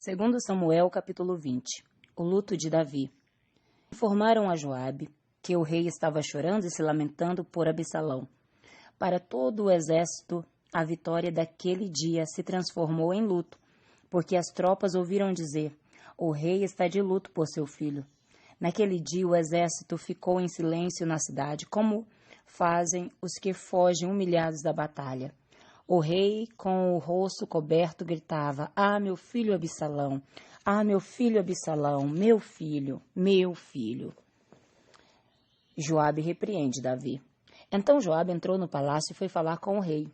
Segundo Samuel, capítulo 20. O luto de Davi. Informaram a Joabe que o rei estava chorando e se lamentando por Absalão. Para todo o exército, a vitória daquele dia se transformou em luto, porque as tropas ouviram dizer: o rei está de luto por seu filho. Naquele dia o exército ficou em silêncio na cidade, como fazem os que fogem humilhados da batalha. O rei, com o rosto coberto, gritava: ah, meu filho Absalão! Ah, meu filho Absalão! Meu filho! Meu filho! Joabe repreende Davi. Então Joabe entrou no palácio e foi falar com o rei.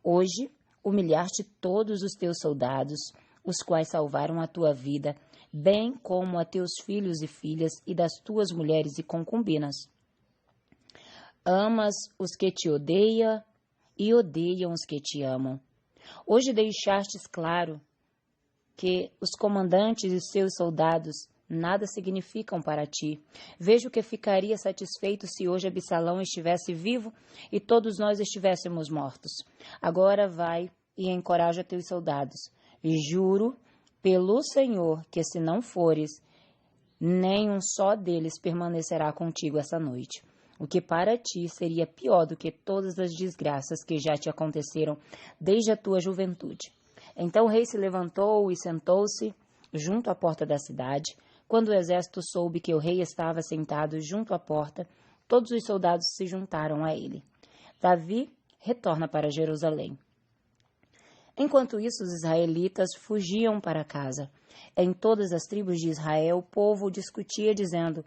Hoje humilhaste todos os teus soldados, os quais salvaram a tua vida, bem como a teus filhos e filhas e das tuas mulheres e concubinas. Amas os que te odeiam e odeiam os que te amam. Hoje deixastes claro que os comandantes e seus soldados nada significam para ti. Vejo que ficaria satisfeito se hoje Absalão estivesse vivo e todos nós estivéssemos mortos. Agora vai e encoraja teus soldados. Juro pelo Senhor que se não fores, nem um só deles permanecerá contigo essa noite. O que para ti seria pior do que todas as desgraças que já te aconteceram desde a tua juventude. Então o rei se levantou e sentou-se junto à porta da cidade. Quando o exército soube que o rei estava sentado junto à porta, todos os soldados se juntaram a ele. Davi retorna para Jerusalém. Enquanto isso, os israelitas fugiam para casa. Em todas as tribos de Israel, o povo discutia, dizendo: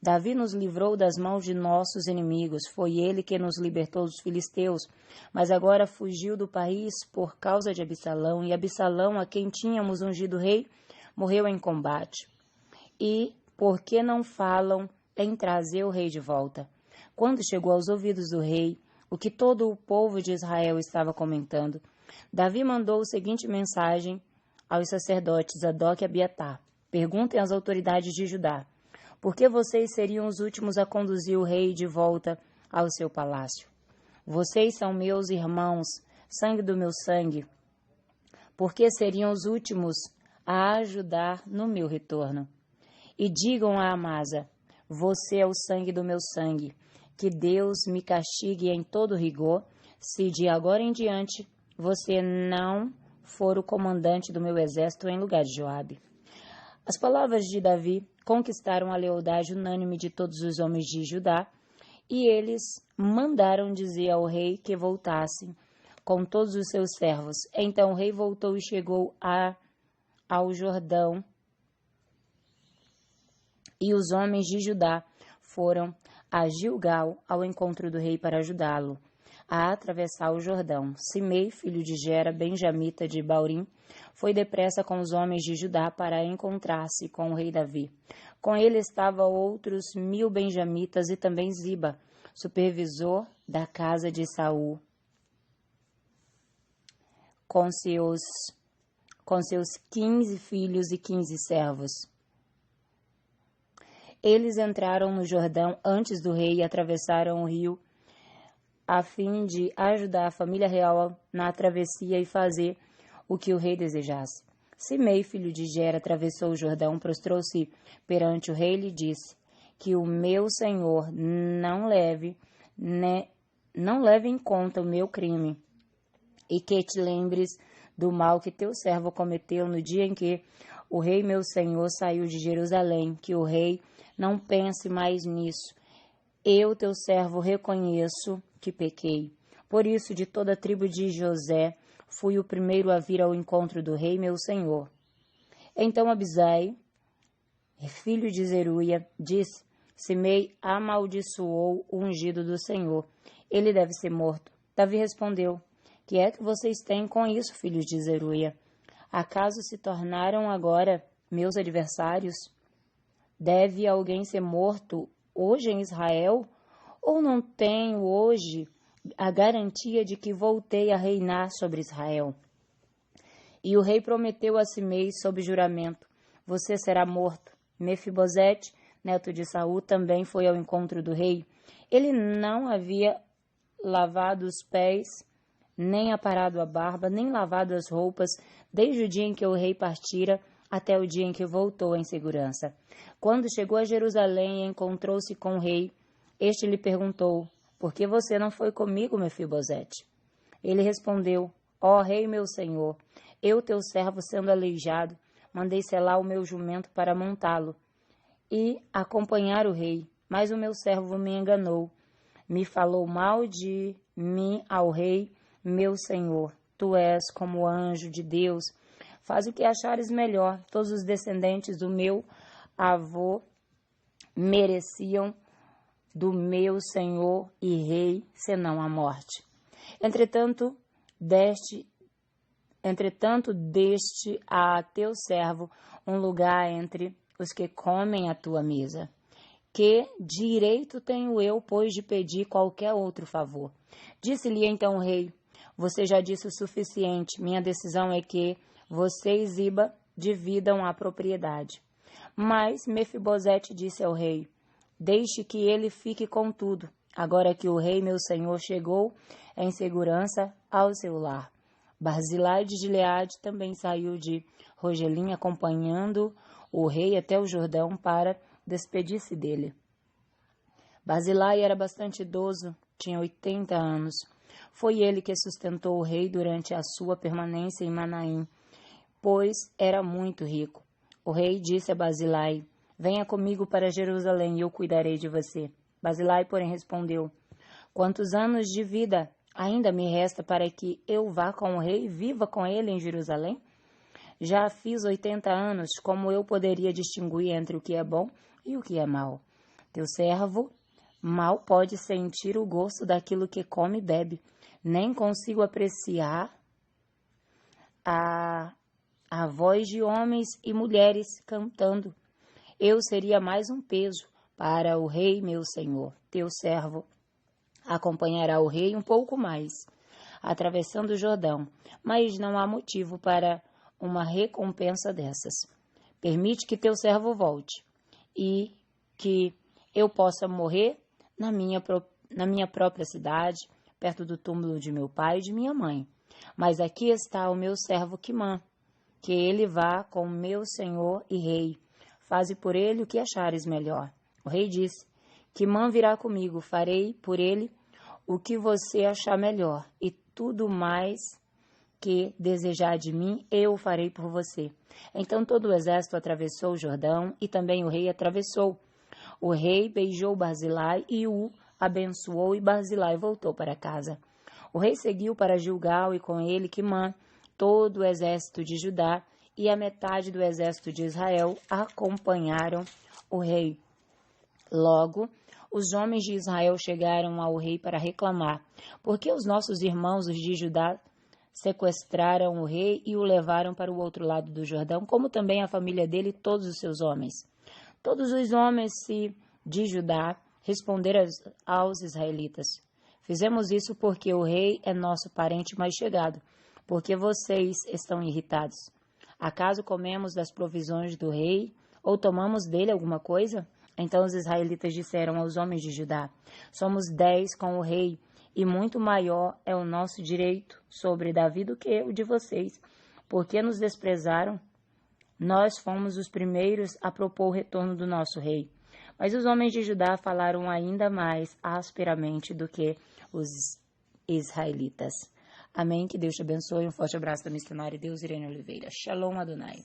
Davi nos livrou das mãos de nossos inimigos, foi ele que nos libertou dos filisteus, mas agora fugiu do país por causa de Absalão, e Absalão, a quem tínhamos ungido rei, morreu em combate. E por que não falam em trazer o rei de volta? Quando chegou aos ouvidos do rei o que todo o povo de Israel estava comentando, Davi mandou a seguinte mensagem aos sacerdotes Zadok e Abiatar: perguntem às autoridades de Judá: por que vocês seriam os últimos a conduzir o rei de volta ao seu palácio? Vocês são meus irmãos, sangue do meu sangue. Por que seriam os últimos a ajudar no meu retorno? E digam a Amasa: você é o sangue do meu sangue. Que Deus me castigue em todo rigor, se de agora em diante você não for o comandante do meu exército em lugar de Joabe. As palavras de Davi conquistaram a lealdade unânime de todos os homens de Judá, e eles mandaram dizer ao rei que voltasse com todos os seus servos. Então o rei voltou e chegou ao Jordão, e os homens de Judá foram a Gilgal ao encontro do rei para ajudá-lo a atravessar o Jordão. Simei, filho de Gera, benjamita de Baurim, foi depressa com os homens de Judá para encontrar-se com o rei Davi. Com ele estavam outros 1000 benjamitas e também Ziba, supervisor da casa de Saul, com seus 15 filhos e 15 servos. Eles entraram no Jordão antes do rei e atravessaram o rio a fim de ajudar a família real na travessia e fazer o que o rei desejasse. Simei, filho de Gera, atravessou o Jordão, prostrou-se perante o rei e lhe disse: que o meu senhor não leve em conta o meu crime, e que te lembres do mal que teu servo cometeu no dia em que o rei meu senhor saiu de Jerusalém, que o rei não pense mais nisso. Eu, teu servo, reconheço que pequei. Por isso, de toda a tribo de José, fui o primeiro a vir ao encontro do rei, meu senhor. Então Abisai, filho de Zeruia, disse: Simei amaldiçoou o ungido do Senhor. Ele deve ser morto. Davi respondeu: que é que vocês têm com isso, filhos de Zeruia? Acaso se tornaram agora meus adversários? Deve alguém ser morto hoje em Israel? Ou não tenho hoje a garantia de que voltei a reinar sobre Israel? E o rei prometeu a Simei sob juramento: você será morto. Mefibosete, neto de Saul, também foi ao encontro do rei. Ele não havia lavado os pés, nem aparado a barba, nem lavado as roupas, desde o dia em que o rei partira até o dia em que voltou em segurança. Quando chegou a Jerusalém e encontrou-se com o rei, este lhe perguntou: por que você não foi comigo, Mefibosete? Ele respondeu: ó rei, meu senhor, eu, teu servo, sendo aleijado, mandei selar o meu jumento para montá-lo e acompanhar o rei. Mas o meu servo me enganou, me falou mal de mim ao rei, meu senhor. Tu és como anjo de Deus. Faz o que achares melhor. Todos os descendentes do meu avô mereciam do meu senhor e rei, senão a morte. Entretanto, deste a teu servo um lugar entre os que comem à tua mesa. Que direito tenho eu, pois, de pedir qualquer outro favor? Disse-lhe então o rei: você já disse o suficiente. Minha decisão é que você e Ziba dividam a propriedade. Mas Mefibosete disse ao rei: deixe que ele fique com tudo, agora que o rei, meu senhor, chegou em segurança ao seu lar. Barzilai de Gileade também saiu de Rogelim, acompanhando o rei até o Jordão para despedir-se dele. Barzilai era bastante idoso, tinha 80 anos. Foi ele que sustentou o rei durante a sua permanência em Manaim, pois era muito rico. O rei disse a Barzilai: venha comigo para Jerusalém e eu cuidarei de você. Barzilai, porém, respondeu: quantos anos de vida ainda me resta para que eu vá com o rei e viva com ele em Jerusalém? Já fiz 80 anos, como eu poderia distinguir entre o que é bom e o que é mal? Teu servo mal pode sentir o gosto daquilo que come e bebe, nem consigo apreciar a voz de homens e mulheres cantando. Eu seria mais um peso para o rei, meu senhor. Teu servo acompanhará o rei um pouco mais, atravessando o Jordão, mas não há motivo para uma recompensa dessas. Permite que teu servo volte e que eu possa morrer na minha própria cidade, perto do túmulo de meu pai e de minha mãe. Mas aqui está o meu servo Quimã, que ele vá com meu senhor e rei. Faze por ele o que achares melhor. O rei disse: Quimã virá comigo, farei por ele o que você achar melhor, e tudo mais que desejar de mim, eu o farei por você. Então todo o exército atravessou o Jordão, e também o rei atravessou. O rei beijou Barzilai e o abençoou, e Barzilai voltou para casa. O rei seguiu para Gilgal, e com ele Quimã, todo o exército de Judá e a metade do exército de Israel acompanharam o rei. Logo, os homens de Israel chegaram ao rei para reclamar: porque os nossos irmãos, os de Judá, sequestraram o rei e o levaram para o outro lado do Jordão, como também a família dele e todos os seus homens. Todos os homens de Judá responderam aos israelitas: fizemos isso porque o rei é nosso parente mais chegado, porque vocês estão irritados. Acaso comemos das provisões do rei ou tomamos dele alguma coisa? Então os israelitas disseram aos homens de Judá: somos 10 com o rei, e muito maior é o nosso direito sobre Davi do que o de vocês. Por que nos desprezaram? Nós fomos os primeiros a propor o retorno do nosso rei. Mas os homens de Judá falaram ainda mais asperamente do que os israelitas. Amém. Que Deus te abençoe. Um forte abraço da missionária Deus Irene Oliveira. Shalom Adonai.